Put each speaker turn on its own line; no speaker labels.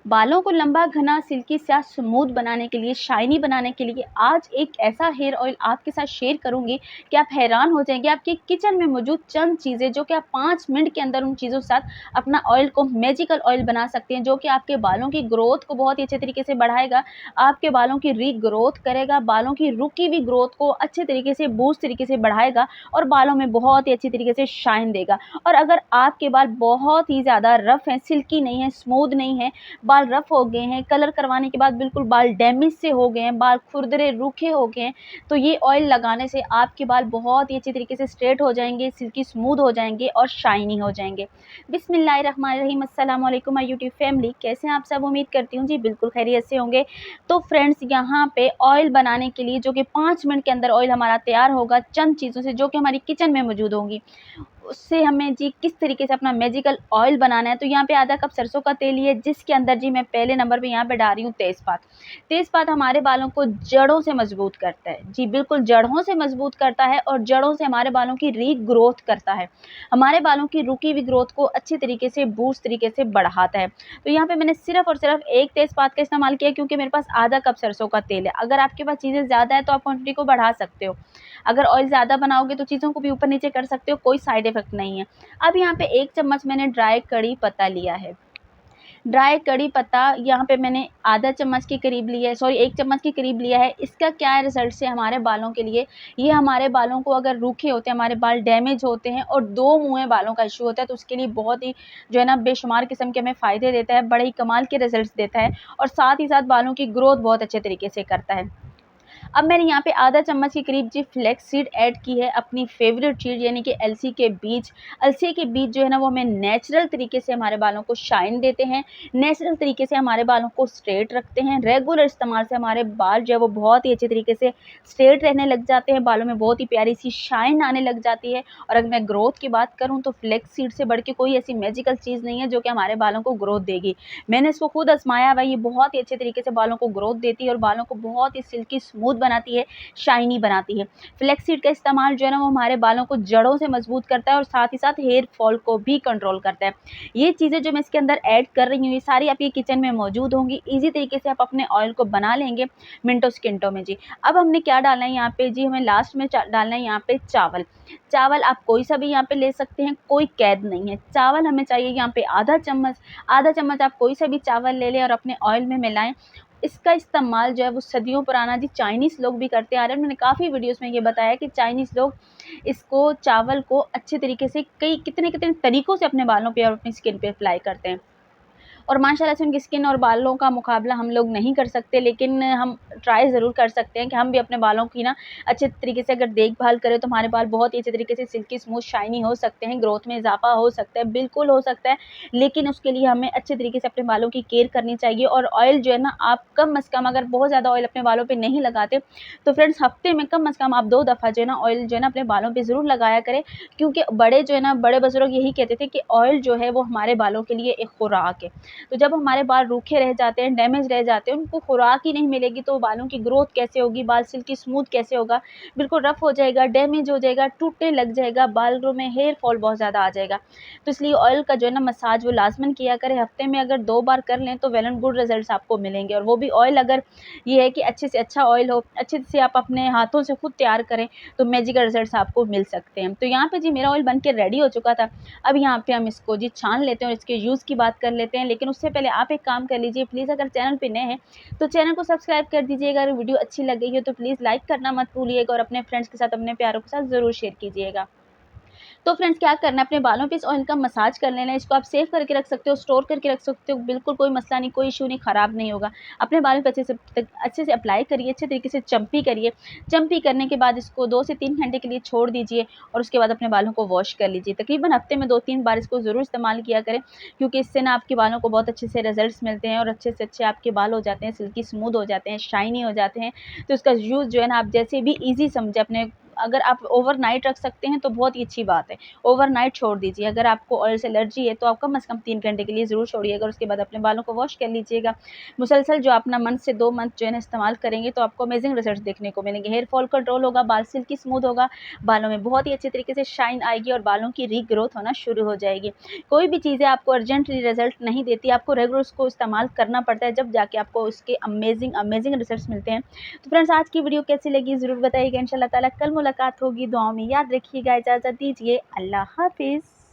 बालों को लंबा, घना, सिल्की सा स्मूथ बनाने के लिए, शाइनी बनाने के लिए आज एक ऐसा हेयर ऑयल आपके साथ शेयर करूँगी कि आप हैरान हो जाएँगे। आपके किचन में मौजूद चंद चीज़ें जो कि आप 5 मिनट के अंदर उन चीज़ों के साथ अपना ऑयल को मैजिकल ऑयल बना सकते हैं, जो कि आपके बालों की ग्रोथ को बहुत ही अच्छे तरीके से बढ़ाएगा, आपके बालों की रीग्रोथ करेगा, बालों की रुकी हुई ग्रोथ को अच्छे तरीके से बूस्ट तरीके से बढ़ाएगा और बालों में बहुत ही अच्छी तरीके से शाइन देगा। और अगर आपके बाल बहुत ही ज़्यादा रफ़ हैं, सिल्की नहीं है, स्मूथ नहीं है, बाल रफ हो गए हैं, कलर करवाने के बाद बिल्कुल बाल डैमेज से हो गए हैं, बाल खुरदरे रूखे हो गए हैं, तो ये ऑयल लगाने से आपके बाल बहुत ही अच्छी तरीके से स्ट्रेट हो जाएंगे, सिल्की स्मूथ हो जाएंगे और शाइनी हो जाएंगे। बिस्मिल्लाहिर्रहमानिर्रहीम, अस्सलाम वालेकुम माय यूट्यूब फैमिली। कैसे हैं आप सब? उम्मीद करती हूँ जी बिल्कुल खैरियत से होंगे। तो फ्रेंड्स, यहाँ पे ऑयल बनाने के लिए जो कि 5 मिनट के अंदर ऑयल हमारा तैयार होगा चंद चीज़ों से जो कि हमारी किचन में मौजूद होंगी, उससे हमें जी किस तरीके से अपना मैजिकल ऑयल बनाना है। तो यहाँ पे आधा कप सरसों का तेल लिया, जिसके अंदर जी मैं पहले नंबर पे यहाँ पे डाल रही हूँ तेज़पात। तेज़पात हमारे बालों को जड़ों से मजबूत करता है, जी बिल्कुल जड़ों से मजबूत करता है और जड़ों से हमारे बालों की रीग्रोथ करता है, हमारे बालों की रुकी हुई ग्रोथ को अच्छे तरीके से बूस्ट तरीके से बढ़ाता है। तो यहाँ पे मैंने सिर्फ और सिर्फ एक तेज़पात का इस्तेमाल किया क्योंकि मेरे पास आधा कप सरसों का तेल है। अगर आपके पास चीज़ें ज़्यादा है तो आप क्वांटिटी को बढ़ा सकते हो। अगर ऑयल ज़्यादा बनाओगे तो चीज़ों को भी ऊपर नीचे कर सकते हो, कोई साइड इफ़ेक्ट नहीं है। अब यहाँ पे 1 चम्मच मैंने ड्राई कड़ी पत्ता लिया है। ड्राई कड़ी पत्ता यहाँ पे मैंने आधा चम्मच के करीब लिया है, सॉरी 1 चम्मच के करीब लिया है। इसका क्या है रिज़ल्ट से हमारे बालों के लिए, ये हमारे बालों को अगर रूखे होते हैं, हमारे बाल डैमेज होते हैं और 2 मुँहे बालों का इश्यू होता है, तो उसके लिए बहुत ही जो है ना बेशुमार किस्म के हमें फ़ायदे देता है, बड़े ही कमाल के रिज़ल्ट्स देता है और साथ ही साथ बालों की ग्रोथ बहुत अच्छे तरीके से करता है। अब मैंने यहाँ पे आधा चम्मच के करीब जी फ्लैक्स सीड ऐड की है, अपनी फेवरेट चीज़ यानी कि अलसी के बीज। अलसी के बीज जो है ना वो हमें नेचुरल तरीके से हमारे बालों को शाइन देते हैं, नेचुरल तरीके से हमारे बालों को स्ट्रेट रखते हैं। रेगुलर इस्तेमाल से हमारे बाल जो है वो बहुत ही अच्छे तरीके से स्ट्रेट रहने लग जाते हैं, बालों में बहुत ही प्यारी सी शाइन आने लग जाती है। और अगर मैं ग्रोथ की बात करूँ तो फ्लैक्स सीड से बढ़ के कोई ऐसी मैजिकल चीज़ नहीं है जो कि हमारे बालों को ग्रोथ देगी। मैंने इसको खुद आजमाया हुआ, ये बहुत ही अच्छे तरीके से बालों को ग्रोथ देती है और बालों को बहुत ही सिल्की स्मूथ बनाती है, शाइनी बनाती है। फ्लैक्स सीड का इस्तेमाल जो है ना वो हमारे बालों को जड़ों से मजबूत करता है और साथ ही साथ हेयर फॉल को भी कंट्रोल करता है। ये चीज़ें जो मैं इसके अंदर ऐड कर रही हूँ ये सारी आपके किचन में मौजूद होंगी। ईज़ी तरीके से आप अपने ऑयल को बना लेंगे मिनटों सेकंडों में जी। अब हमने क्या डालना है यहाँ पे जी, हमें लास्ट में डालना है यहाँ पे चावल। चावल आप कोई सा भी यहाँ पे ले सकते हैं, कोई कैद नहीं है। चावल हमें चाहिए यहाँ पे आधा चम्मच आप कोई सा भी चावल ले लें और अपने ऑयल में मिलाएं। इसका इस्तेमाल जो है वो सदियों पुराना जी चाइनीज़ लोग भी करते आ रहे हैं। मैंने काफ़ी वीडियोस में ये बताया कि चाइनीज़ लोग इसको चावल को अच्छे तरीके से कई कितने-कितने तरीकों से अपने बालों पे और अपनी स्किन पे अप्लाई करते हैं। और माशाल्लाह से उनकी स्किन और बालों का मुकाबला हम लोग नहीं कर सकते, लेकिन हम ट्राई ज़रूर कर सकते हैं कि हम भी अपने बालों की ना अच्छे तरीके से अगर देखभाल करें तो हमारे बाल बहुत ही अच्छे तरीके से सिल्की स्मूथ शाइनी हो सकते हैं, ग्रोथ में इजाफा हो सकता है, बिल्कुल हो सकता है। लेकिन उसके लिए हमें अच्छे तरीके से अपने बालों की केयर करनी चाहिए और ऑयल जो है ना आप कम से कम, अगर बहुत ज़्यादा ऑयल अपने बालों पे नहीं लगाते तो फ्रेंड्स हफ्ते में कम से कम आप 2 दफ़ा जो है ना ऑयल जो है ना अपने बालों पे ज़रूर लगाया करें। क्योंकि बड़े जो है ना बड़े बुजुर्ग यही कहते थे कि ऑयल जो है वो हमारे बालों के लिए एक खुराक है। तो जब हमारे बाल रूखे रह जाते हैं, डैमेज रह जाते हैं, उनको खुराक ही नहीं मिलेगी तो बालों की ग्रोथ कैसे होगी, बाल सिल्की स्मूथ कैसे होगा, बिल्कुल रफ हो जाएगा, डैमेज हो जाएगा, टूटने लग जाएगा, बालों में हेयर फॉल बहुत ज़्यादा आ जाएगा। तो इसलिए ऑयल का जो है ना मसाज वो लाज़मन किया करें। हफ्ते में अगर 2 बार कर लें तो वेल एंड गुड रिजल्ट्स आपको मिलेंगे। और वो भी ऑयल अगर ये है कि अच्छे से अच्छा ऑयल हो, अच्छे से आप अपने हाथों से खुद तैयार करें तो मैजिकल रिजल्ट्स आपको मिल सकते हैं। तो यहाँ पे जी मेरा ऑयल बन के रेडी हो चुका था। अब यहाँ पे हम इसको जी छान लेते हैं और इसके यूज़ की बात कर लेते हैं। लेकिन उससे पहले आप एक काम कर लीजिए, प्लीज़ अगर चैनल पे नए हैं तो चैनल को सब्सक्राइब कर दीजिएगा। अगर वीडियो अच्छी लग गई हो तो प्लीज़ लाइक करना मत भूलिएगा और अपने फ्रेंड्स के साथ, अपने प्यारों के साथ ज़रूर शेयर कीजिएगा। तो फ्रेंड्स क्या करना है, अपने बालों पे इस ऑयल का मसाज कर लेना है। इसको आप सेव करके रख सकते हो, स्टोर करके रख सकते हो, बिल्कुल कोई मसला नहीं, कोई इशू नहीं, ख़राब नहीं होगा। अपने बालों पे अच्छे से अप्लाई करिए, अच्छे तरीके से चम्पी करिए। चम्पी करने के बाद इसको 2 से 3 घंटे के लिए छोड़ दीजिए और उसके बाद अपने बालों को वॉश कर लीजिए। तकरीबन हफ्ते में 2-3 बार इसको ज़रूर इस्तेमाल किया करें, क्योंकि इससे ना आपके बालों को बहुत अच्छे से रिजल्ट्स मिलते हैं और अच्छे से अच्छे आपके बाल हो जाते हैं, सिल्की स्मूथ हो जाते हैं, शाइनी हो जाते हैं। तो इसका यूज़ जो है ना आप जैसे भी ईज़ी समझें, अपने अगर आप ओवरनाइट रख सकते हैं तो बहुत ही अच्छी बात है, ओवरनाइट छोड़ दीजिए। अगर आपको ऑयल से एलर्जी है तो आप कम से कम 3 घंटे के लिए ज़रूर छोड़िएगा, उसके बाद अपने बालों को वॉश कर लीजिएगा। मुसलसल जो अपना मंथ से 2 मंथ जो है ना इस्तेमाल करेंगे तो आपको अमेजिंग रिजल्ट देखने को मिलेंगे। हेयर फॉल कंट्रोल होगा, बाल सिल्की स्मूथ होगा, बालों में बहुत ही अच्छे तरीके से शाइन आएगी और बालों की रीग्रोथ होना शुरू हो जाएगी। कोई भी चीज़ें आपको अर्जेंटली रिजल्ट नहीं देती, आपको रेगुलर उसको इस्तेमाल करना पड़ता है, जब जाके आपको उसके अमेजिंग रिजल्ट्स मिलते हैं। तो फ्रेंड्स, आज की वीडियो कैसी लगी ज़रूर बताइएगा। इंशाल्लाह ताला कल मुलाकात होगी। दुआओं में याद रखिएगा। इजाज़त दीजिए। अल्लाह हाफ़िज़।